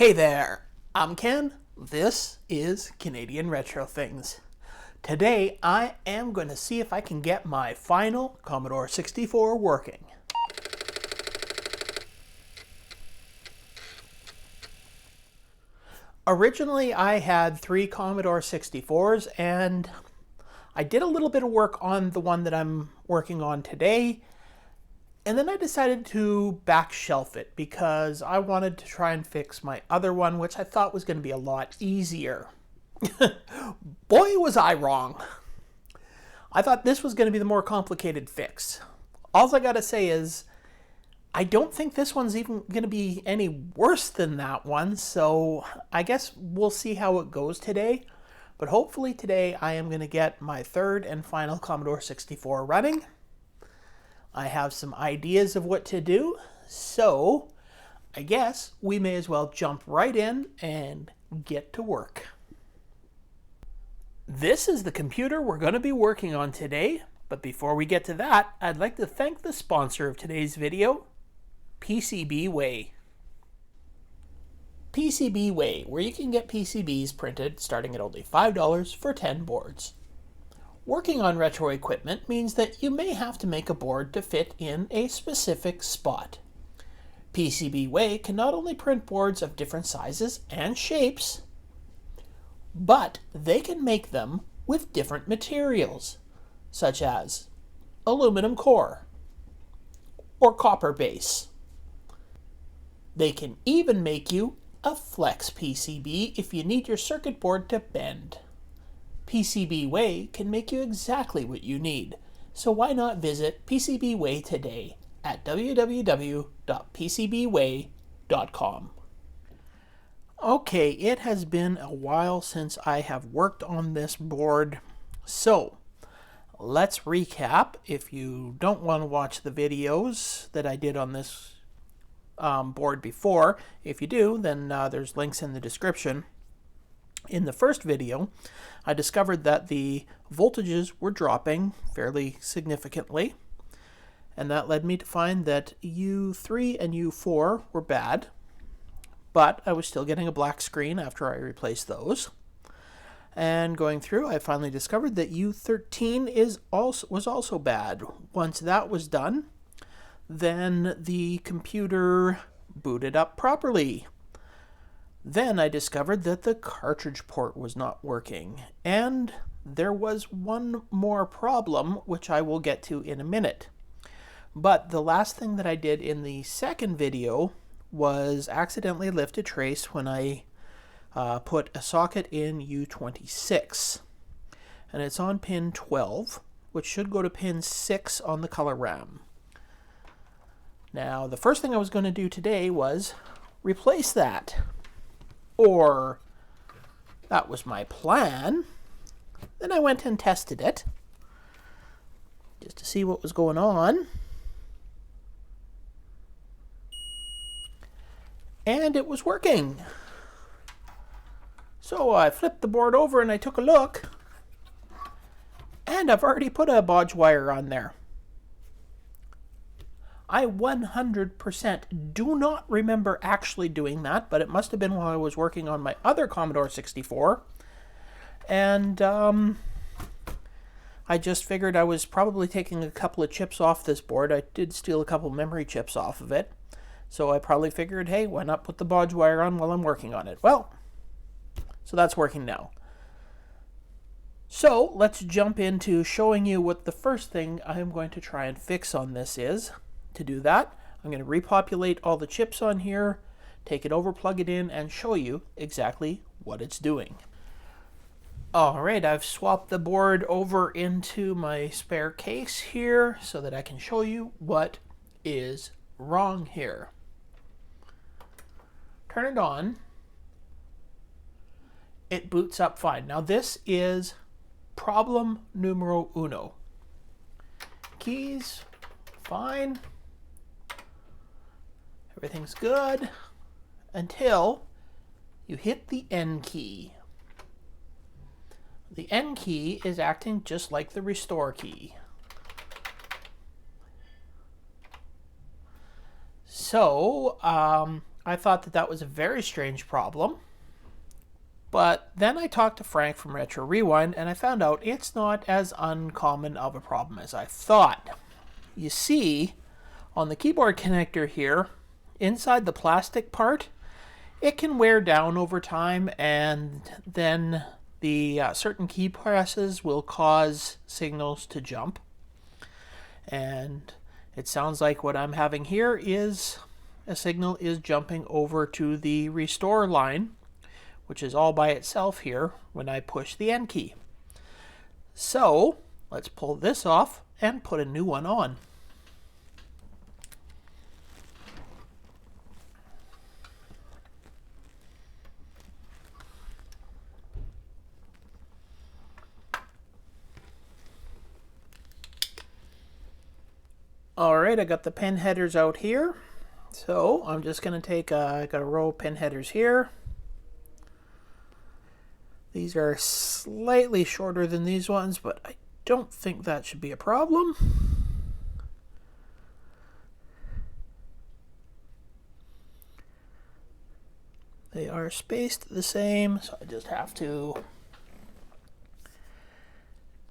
Hey there, I'm Ken. This is Canadian Retro Things. Today I am going to see if I can get my final Commodore 64 working. Originally I had 3 Commodore 64s and I did a little bit of work on the one that I'm working on today. And then I decided to back shelf it because I wanted to try and fix my other one, which I thought was going to be a lot easier. Boy, was I wrong. I thought this was going to be the more complicated fix. All I got to say is, I don't think this one's even going to be any worse than that one, so I guess we'll see how it goes today. But hopefully today I am going to get my third and final Commodore 64 running. I have some ideas of what to do, so I guess we may as well jump right in and get to work. This is the computer we're going to be working on today, but before we get to that, I'd like to thank the sponsor of today's video, PCBWay. PCBWay, where you can get PCBs printed starting at only $5 for 10 boards. Working on retro equipment means that you may have to make a board to fit in a specific spot. PCBWay can not only print boards of different sizes and shapes, but they can make them with different materials, such as aluminum core or copper base. They can even make you a flex PCB if you need your circuit board to bend. PCBWay can make you exactly what you need, so why not visit PCBWay today at www.pcbway.com. Okay, it has been a while since I have worked on this board, so let's recap. If you don't want to watch the videos that I did on this board before, if you do, then there's links in the description. In the first video, I discovered that the voltages were dropping fairly significantly, and that led me to find that U3 and U4 were bad, but I was still getting a black screen after I replaced those. And going through, I finally discovered that U13 was also bad. Once that was done, then the computer booted up properly. Then I discovered that the cartridge port was not working, and there was one more problem, which I will get to in a minute. But the last thing that I did in the second video was accidentally lift a trace when I put a socket in U26. And it's on pin 12, which should go to pin 6 on the color RAM. Now, the first thing I was going to do today was replace that. Or that was my plan. Then I went and tested it just to see what was going on. And it was working. So I flipped the board over and I took a look. And I've already put a Bodge wire on there. I 100% do not remember actually doing that, but it must have been while I was working on my other Commodore 64. And I just figured I was probably taking a couple of chips off this board. I did steal a couple memory chips off of it. So I probably figured, hey, why not put the Bodge wire on while I'm working on it? Well, so that's working now. So let's jump into showing you what the first thing I'm going to try and fix on this is. To do that, I'm going to repopulate all the chips on here, take it over, plug it in, and show you exactly what it's doing. Alright, I've swapped the board over into my spare case here so that I can show you what is wrong here. Turn it on. It boots up fine. Now this is problem numero uno. Keys, fine. Everything's good until you hit the N key. The N key is acting just like the restore key. So I thought that that was a very strange problem. But then I talked to Frank from Retro Rewind and I found out it's not as uncommon of a problem as I thought. You see, on the keyboard connector here, inside the plastic part, it can wear down over time, and then the certain key presses will cause signals to jump. And it sounds like what I'm having here is a signal is jumping over to the restore line, which is all by itself here when I push the N key. So let's pull this off and put a new one on. Alright, I got the pin headers out here. So I'm just going to take, I got a row of pin headers here. These are slightly shorter than these ones, but I don't think that should be a problem. They are spaced the same, so I just have to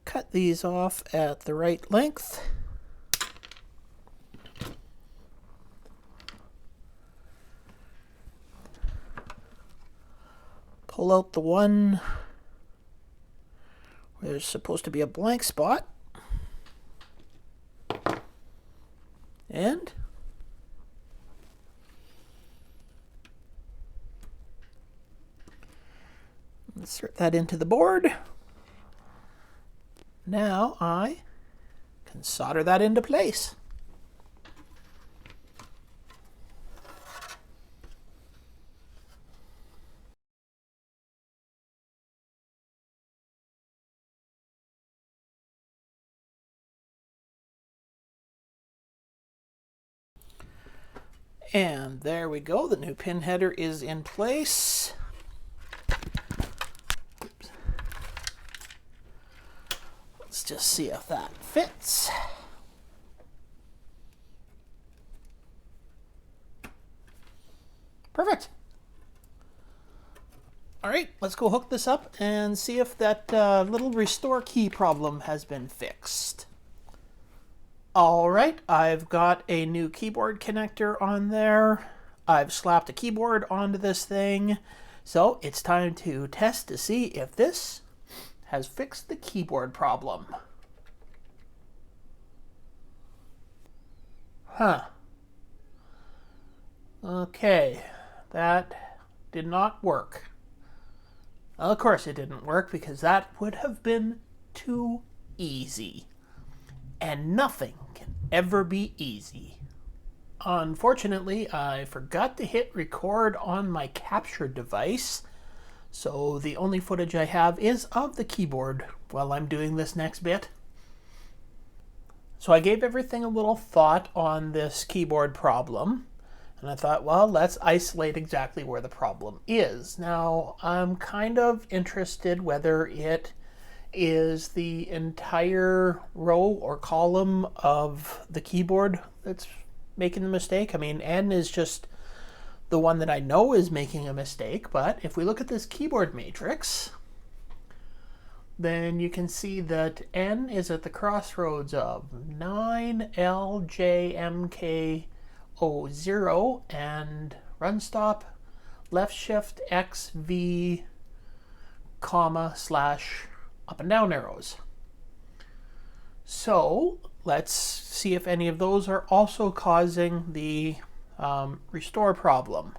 cut these off at the right length. Pull out the one where there's supposed to be a blank spot. And insert that into the board. Now I can solder that into place. And there we go, the new pin header is in place. Oops. Let's just see if that fits. Perfect. All right, let's go hook this up and see if that little restore key problem has been fixed. All right, I've got a new keyboard connector on there. I've slapped a keyboard onto this thing. So it's time to test to see if this has fixed the keyboard problem. Huh. Okay, that did not work. Well, of course it didn't work because that would have been too easy. And nothing can ever be easy. Unfortunately, I forgot to hit record on my capture device, so the only footage I have is of the keyboard while I'm doing this next bit. So I gave everything a little thought on this keyboard problem, and I thought, well, let's isolate exactly where the problem is. Now, I'm kind of interested whether it is the entire row or column of the keyboard that's making the mistake. I mean, N is just the one that I know is making a mistake, but if we look at this keyboard matrix, then you can see that N is at the crossroads of 9, L, J, M, K, O, 0, and run stop, left shift, X, V, comma, slash, up and down arrows. So let's see if any of those are also causing the restore problem.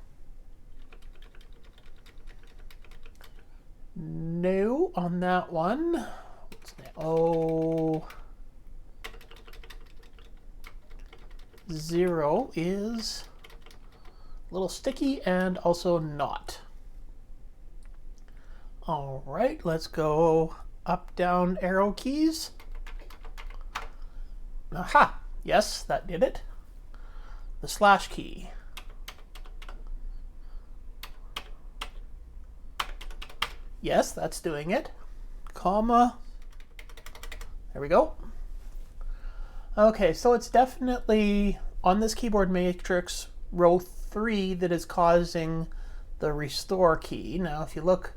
No on that one. Oh, 0 is a little sticky and also not. All right, let's go up, down arrow keys. Aha! Yes, that did it. The slash key. Yes, that's doing it. Comma. There we go. Okay, so it's definitely on this keyboard matrix, row 3 that is causing the restore key. Now if you look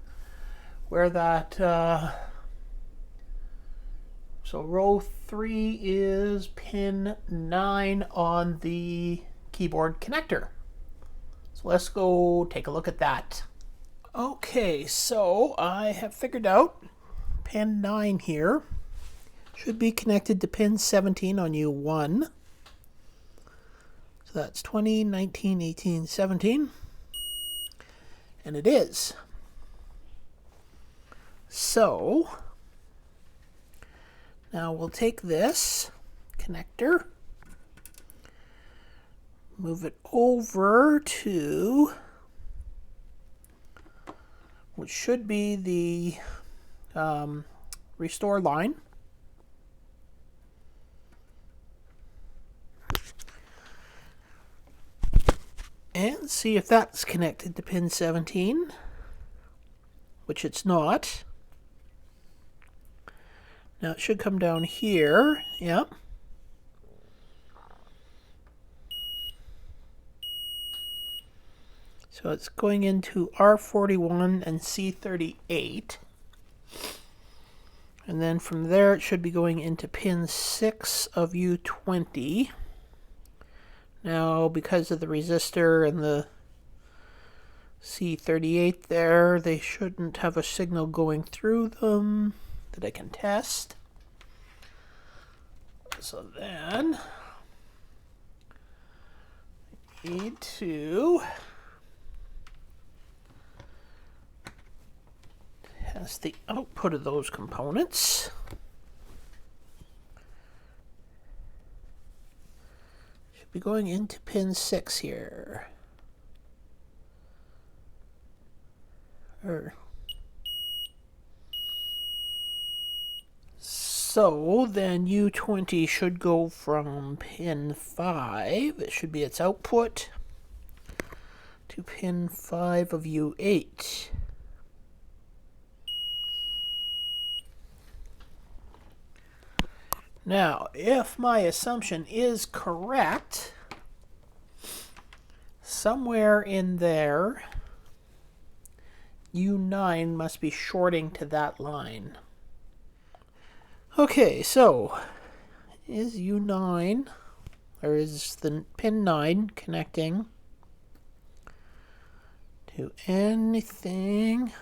where that, so row 3 is pin 9 on the keyboard connector. So let's go take a look at that. Okay, so I have figured out pin 9 here should be connected to pin 17 on U1. So that's 20, 19, 18, 17. And it is. So now we'll take this connector, move it over to which should be the restore line. And see if that's connected to pin 17, which it's not. Now it should come down here, yep. So it's going into R41 and C38. And then from there it should be going into pin 6 of U20. Now, because of the resistor and the C38 there, they shouldn't have a signal going through them that I can test. So then, I need to test the output of those components. Be going into pin 6 here. So then U20 should go from pin 5, it should be its output, to pin 5 of U8. Now, if my assumption is correct, somewhere in there, U9 must be shorting to that line. Okay, so is U9, or is the pin 9 connecting to anything?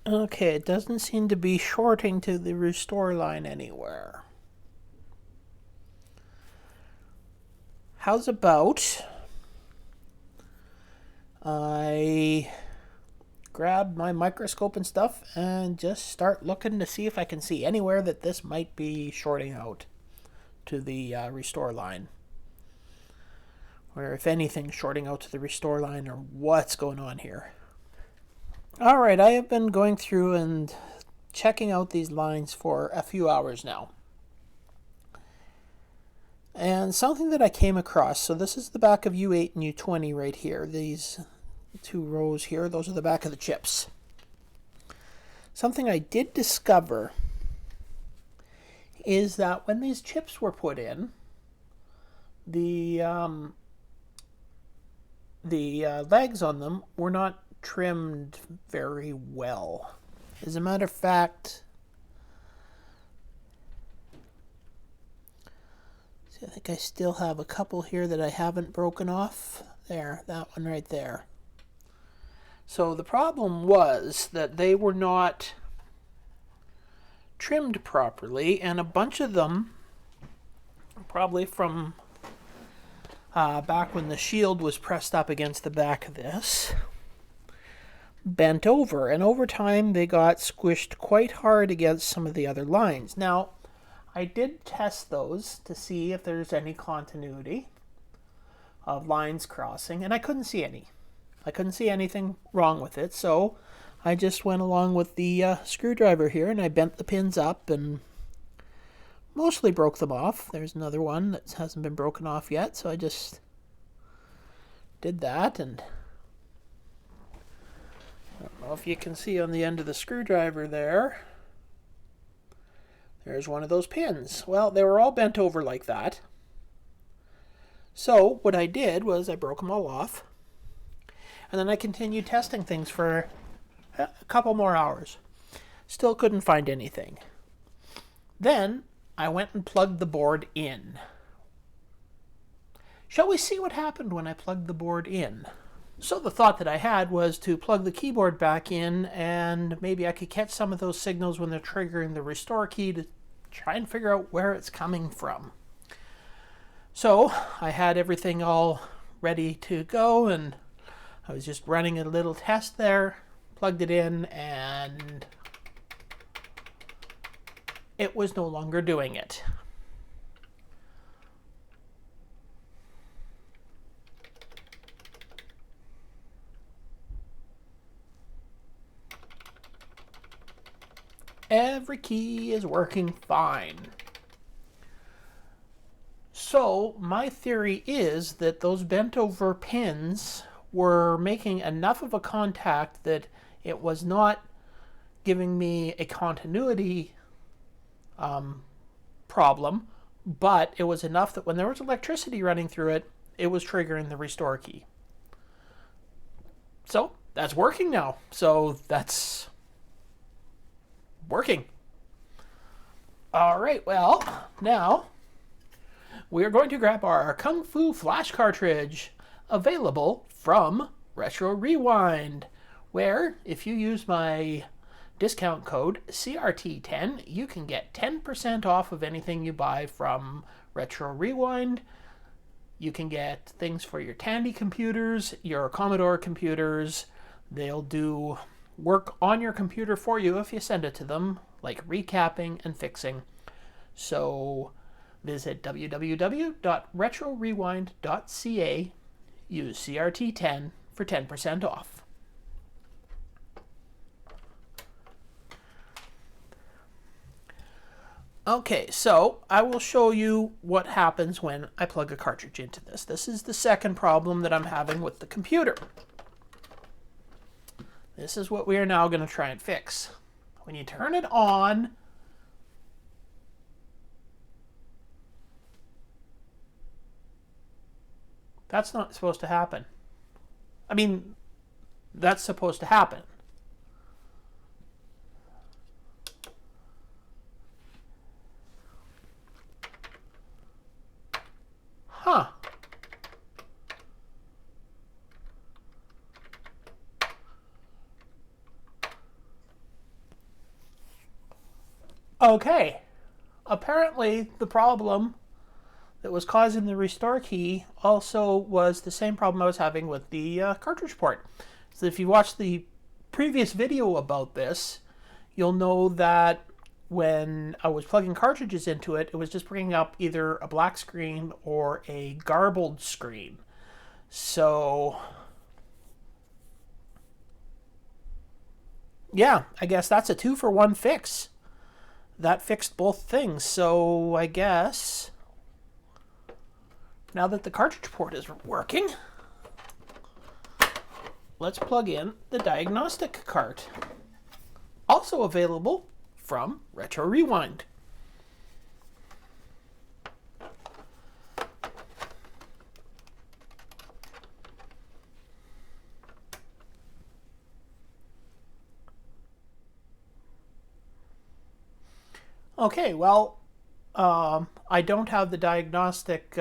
Okay, it doesn't seem to be shorting to the restore line anywhere. How's about I grab my microscope and stuff and just start looking to see if I can see anywhere that this might be shorting out to the restore line. Or if anything's shorting out to the restore line, or what's going on here. Alright, I have been going through and checking out these lines for a few hours now. And something that I came across, so this is the back of U8 and U20 right here. These two rows here, those are the back of the chips. Something I did discover is that when these chips were put in, the legs on them were not trimmed very well. As a matter of fact, see, I think I still have a couple here that I haven't broken off. There, that one right there. So the problem was that they were not trimmed properly, and a bunch of them, probably from back when the shield was pressed up against the back of this, bent over, and over time they got squished quite hard against some of the other lines. Now, I did test those to see if there's any continuity of lines crossing, and I couldn't see any. I couldn't see anything wrong with it, so I just went along with the screwdriver here, and I bent the pins up and mostly broke them off. There's another one that hasn't been broken off yet, so I just did that, and I don't know if you can see on the end of the screwdriver there, there's one of those pins. Well, they were all bent over like that. So what I did was I broke them all off, and then I continued testing things for a couple more hours. Still couldn't find anything. Then I went and plugged the board in. Shall we see what happened when I plugged the board in? So the thought that I had was to plug the keyboard back in, and maybe I could catch some of those signals when they're triggering the restore key to try and figure out where it's coming from. So I had everything all ready to go, and I was just running a little test there, plugged it in, and it was no longer doing it. Every key is working fine. So my theory is that those bent over pins were making enough of a contact that it was not giving me a continuity problem, but it was enough that when there was electricity running through it, it was triggering the restore key. So that's working now. So that's working. All right, well, now we're going to grab our Kung Fu Flash cartridge, available from Retro Rewind, where if you use my discount code CRT10, you can get 10% off of anything you buy from Retro Rewind. You can get things for your Tandy computers, your Commodore computers. They'll do work on your computer for you if you send it to them, like recapping and fixing. So visit www.retrorewind.ca, use CRT10 for 10% off. Okay, so I will show you what happens when I plug a cartridge into this. This is the second problem that I'm having with the computer. This is what we are now going to try and fix. When you turn it on, that's not supposed to happen. I mean, that's supposed to happen. Huh. Okay. Apparently, the problem that was causing the restore key also was the same problem I was having with the cartridge port. So if you watched the previous video about this, you'll know that when I was plugging cartridges into it, it was just bringing up either a black screen or a garbled screen. So yeah, I guess that's a 2-for-1 fix. That fixed both things. So I guess now that the cartridge port is working, let's plug in the diagnostic cart. Also available from Retro Rewind. Okay, well, I don't have the diagnostic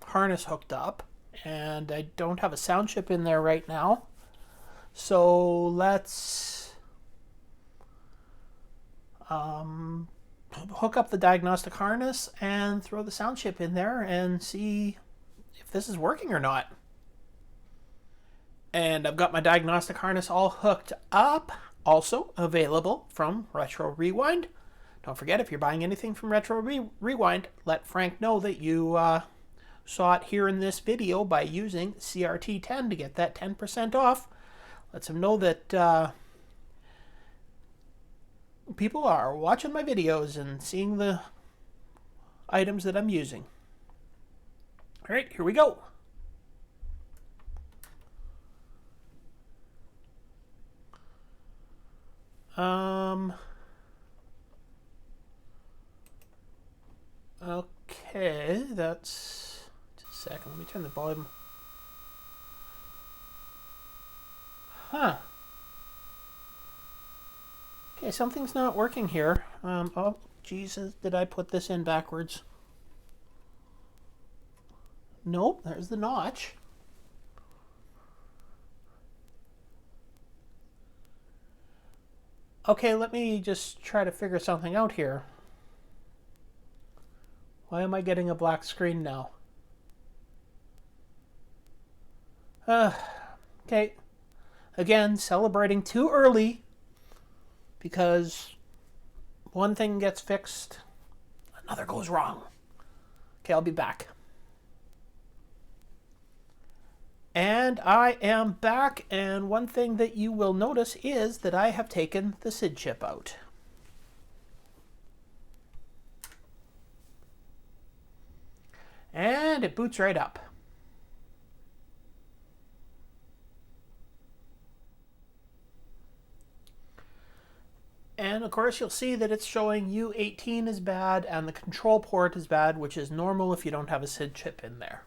harness hooked up, and I don't have a sound chip in there right now. So let's hook up the diagnostic harness and throw the sound chip in there and see if this is working or not. And I've got my diagnostic harness all hooked up, also available from Retro Rewind. Don't forget, if you're buying anything from Retro Rewind, let Frank know that you saw it here in this video by using CRT10 to get that 10% off. Lets them know that people are watching my videos and seeing the items that I'm using. All right, here we go. Okay, that's just a second. Let me turn the volume. Huh. Okay, something's not working here. Oh, Jesus, did I put this in backwards? Nope, there's the notch. Okay, let me just try to figure something out here. Why am I getting a black screen now? Okay. Again, celebrating too early because one thing gets fixed, another goes wrong. Okay, I'll be back. And I am back, and one thing that you will notice is that I have taken the SID chip out. And it boots right up. And of course you'll see that it's showing U18 is bad and the control port is bad, which is normal if you don't have a SID chip in there.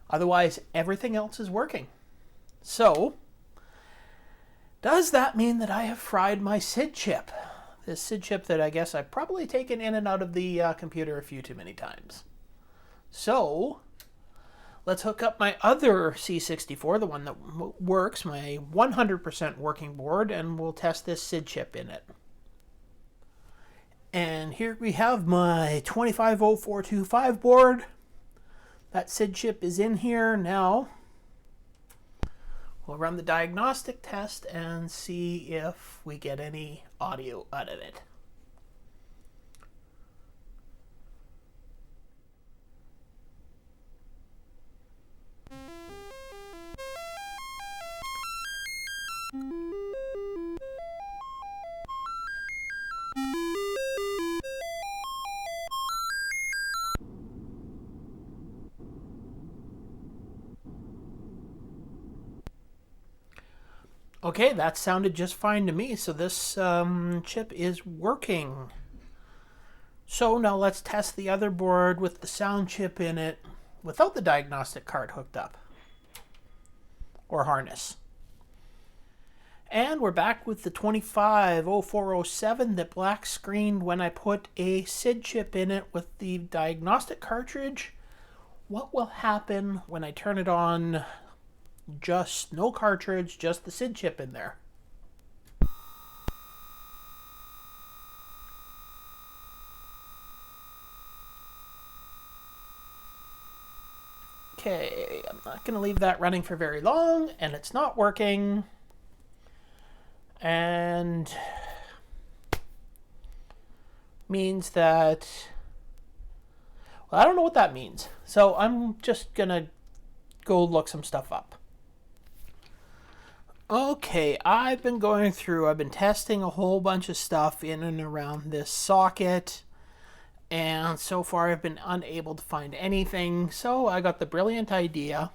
Otherwise, everything else is working. So, does that mean that I have fried my SID chip? This SID chip that I guess I've probably taken in and out of the computer a few too many times. So, let's hook up my other C64, the one that works, my 100% working board, and we'll test this SID chip in it. And here we have my 250425 board. That SID chip is in here now. We'll run the diagnostic test and see if we get any audio out of it. Okay, that sounded just fine to me, so this chip is working. So now let's test the other board with the sound chip in it without the diagnostic card hooked up. Or harness. And we're back with the 250407 that black screened when I put a SID chip in it with the diagnostic cartridge. What will happen when I turn it on? Just no cartridge, just the SID chip in there. Okay, I'm not going to leave that running for very long, and it's not working. And means that, well, I don't know what that means. So I'm just going to go look some stuff up. Okay, I've been testing a whole bunch of stuff in and around this socket, and so far I've been unable to find anything, so I got the brilliant idea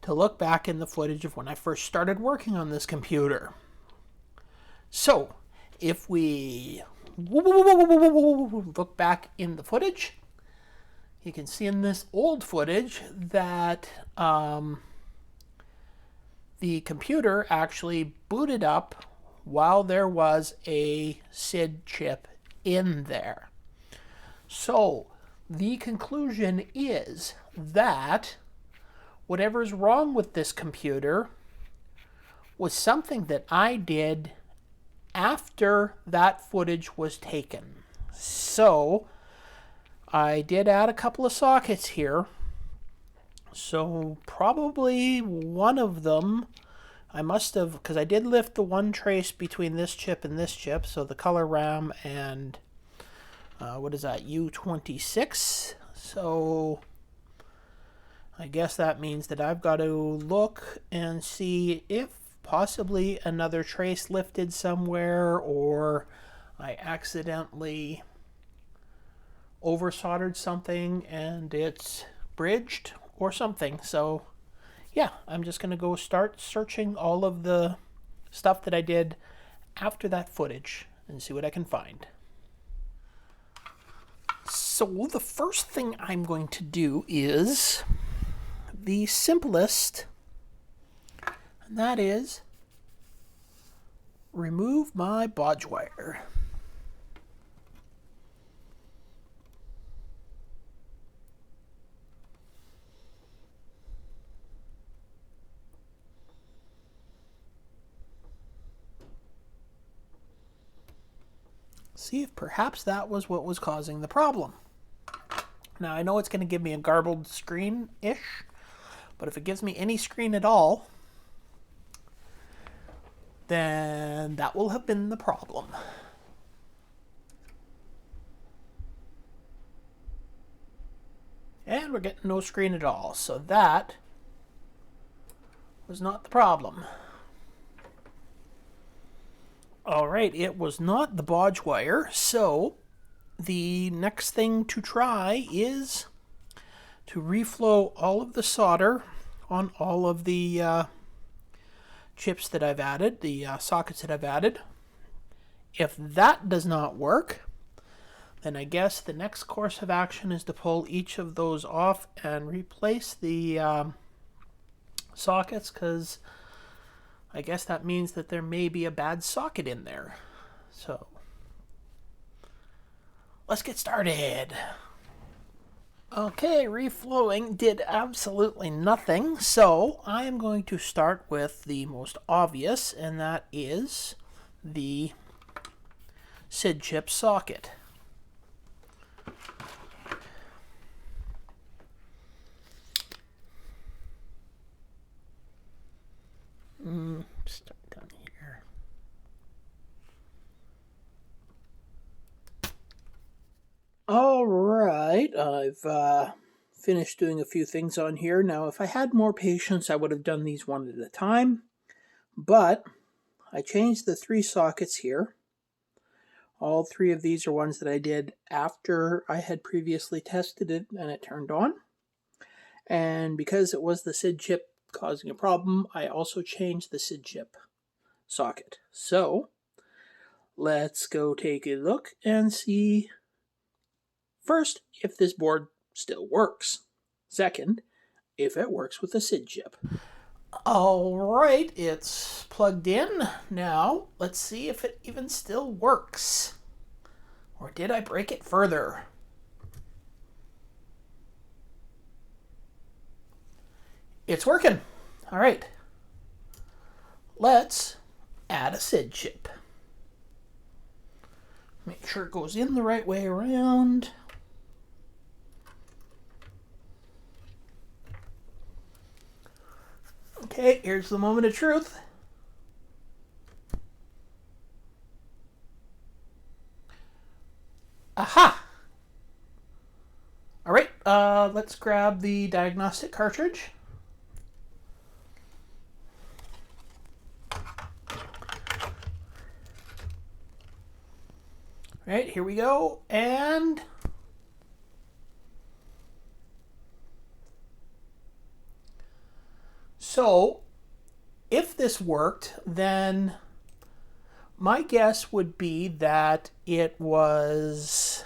to look back in the footage of when I first started working on this computer. So, if we look back in the footage, you can see in this old footage that the computer actually booted up while there was a SID chip in there. So the conclusion is that whatever's wrong with this computer was something that I did after that footage was taken. So I did add a couple of sockets here. So probably one of them, I must have, because I did lift the one trace between this chip and this chip, so the color RAM and, what is that, U26. So I guess that means that I've got to look and see if possibly another trace lifted somewhere, or I accidentally over soldered something and it's bridged or something. So yeah, I'm just going to go start searching all of the stuff that I did after that footage and see what I can find. So the first thing I'm going to do is the simplest, and that is remove my bodge wire. See if perhaps that was what was causing the problem. Now I know it's going to give me a garbled screen-ish, but if it gives me any screen at all, then that will have been the problem. And we're getting no screen at all, so that was not the problem. Alright, it was not the bodge wire, so the next thing to try is to reflow all of the solder on all of the chips that I've added, the sockets that I've added. If that does not work, then I guess the next course of action is to pull each of those off and replace the sockets, because I guess that means that there may be a bad socket in there. So let's get started. Okay, reflowing did absolutely nothing, so I am going to start with the most obvious, and that is the SID chip socket. Start down here. All right, I've finished doing a few things on here. Now, if I had more patience, I would have done these one at a time, but I changed the 3 sockets here. All 3 of these are ones that I did after I had previously tested it and it turned on. And because it was the SID chip causing a problem, I also changed the SID chip socket. So let's go take a look and see, first, if this board still works. Second, if it works with the SID chip. All right, it's plugged in. Now, let's see if it even still works. Or did I break it further? It's working. All right. Let's add a SID chip. Make sure it goes in the right way around. Okay, here's the moment of truth. Aha! All right, let's grab the diagnostic cartridge. All right, here we go, and so if this worked, then my guess would be that it was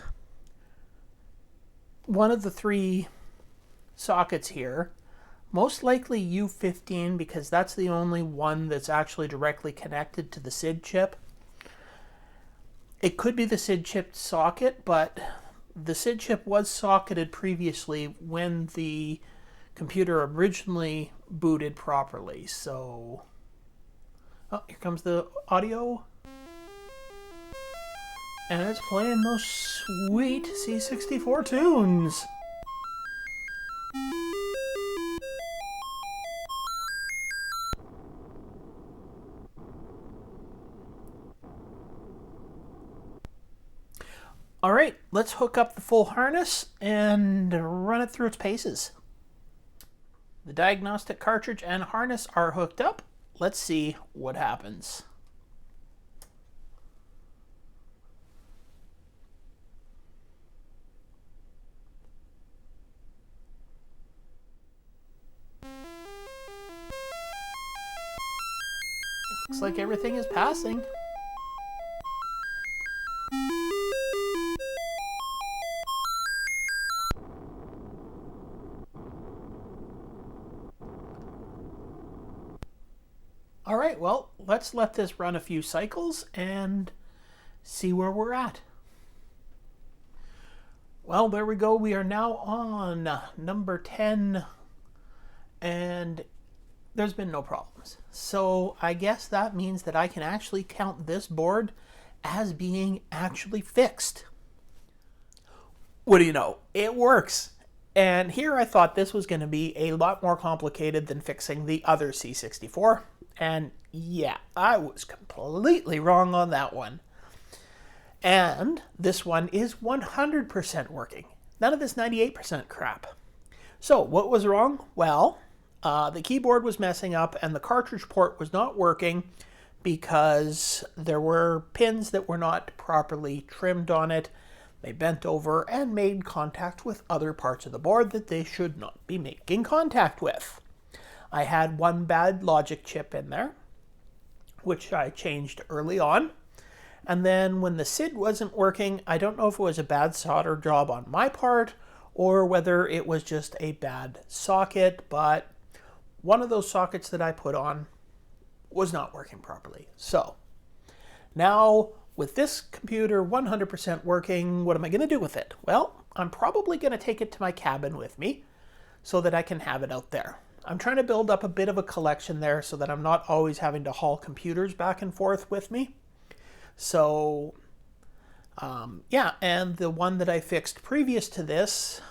one of the 3 sockets here, most likely U15, because that's the only one that's actually directly connected to the SID chip. It could be the SID chip socket, but the SID chip was socketed previously when the computer originally booted properly. So, oh, here comes the audio. And it's playing those sweet C64 tunes. All right, let's hook up the full harness and run it through its paces. The diagnostic cartridge and harness are hooked up. Let's see what happens. Looks like everything is passing. All right, well, let's let this run a few cycles and see where we're at. Well, there we go. We are now on number 10, and there's been no problems. So I guess that means that I can actually count this board as being actually fixed. What do you know? It works. And here I thought this was going to be a lot more complicated than fixing the other C64. And yeah, I was completely wrong on that one. And this one is 100% working. None of this 98% crap. So what was wrong? Well, the keyboard was messing up and the cartridge port was not working because there were pins that were not properly trimmed on it. They bent over and made contact with other parts of the board that they should not be making contact with. I had one bad logic chip in there, which I changed early on. And then when the SID wasn't working, I don't know if it was a bad solder job on my part or whether it was just a bad socket, but one of those sockets that I put on was not working properly. So now with this computer 100% working, what am I going to do with it? Well, I'm probably going to take it to my cabin with me so that I can have it out there. I'm trying to build up a bit of a collection there so that I'm not always having to haul computers back and forth with me. So, yeah, and the one that I fixed previous to this,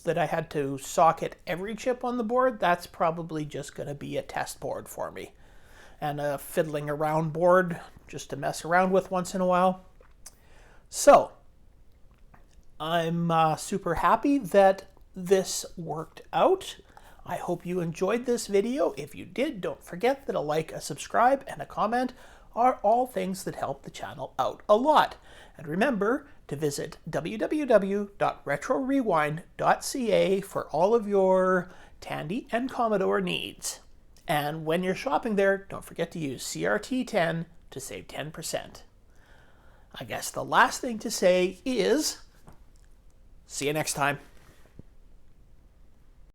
that I had to socket every chip on the board, that's probably just going to be a test board for me. And a fiddling around board just to mess around with once in a while. So, I'm super happy that this worked out. I hope you enjoyed this video. If you did, don't forget that a like, a subscribe, and a comment are all things that help the channel out a lot. And remember to visit www.retrorewind.ca for all of your Tandy and Commodore needs. And when you're shopping there, don't forget to use CRT10 to save 10%. I guess the last thing to say is, see you next time.